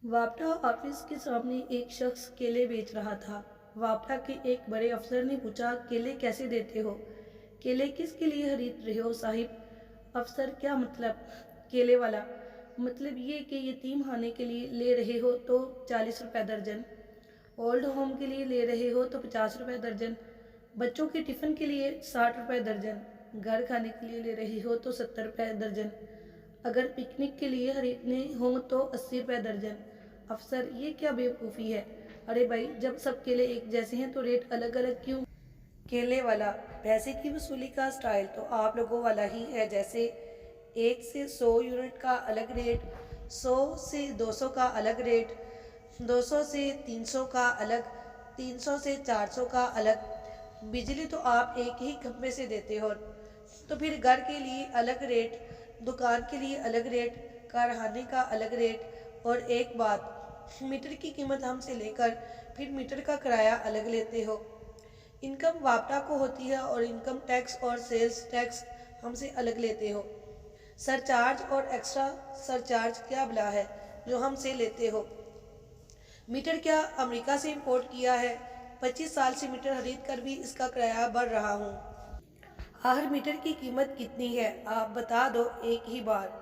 वापटा office के सामने एक शख्स केले बेच रहा था। वापटा के एक बड़े अफसर ने पूछा, केले कैसे देते हो? केले किसके लिए खरीद रहे हो साहिब? अफसर, क्या मतलब? केले वाला, मतलब ये कि यतीम खाने के लिए ले रहे हो तो 40 रुपये दर्जन, ओल्ड होम के लिए ले रहे हो तो 50 रुपये दर्जन, बच्चों के टिफ़िन के लिए 60 रुपये दर्जन, घर खाने के लिए ले रहे हो तो 70 रुपये दर्जन, अगर पिकनिक के लिए खरीदने हों तो 80 रुपये दर्जन। अफसर, ये क्या बेवकूफ़ी है? अरे भाई, जब सब केले एक जैसे हैं तो रेट अलग अलग क्यों? केले वाला, पैसे की वसूली का स्टाइल तो आप लोगों वाला ही है। जैसे 1 से 100 यूनिट का अलग रेट, 100 से 200 का अलग रेट, 200 से 300 का अलग, 300 से 400 का अलग। बिजली तो आप एक ही खंभे से देते हो, तो फिर घर के लिए अलग रेट, दुकान के लिए अलग रेट, कारखाने का अलग रेट। और एक बात, मीटर की कीमत हमसे लेकर फिर मीटर का किराया अलग लेते हो। इनकम वापटा को होती है और इनकम टैक्स और सेल्स टैक्स हमसे अलग लेते हो। सरचार्ज और एक्स्ट्रा सरचार्ज क्या बला है जो हमसे लेते हो? मीटर क्या अमेरिका से इंपोर्ट किया है? 25 साल से मीटर खरीद कर भी इसका किराया भर रहा हूँ। आखिर मीटर की कीमत कितनी है, आप बता दो एक ही बार।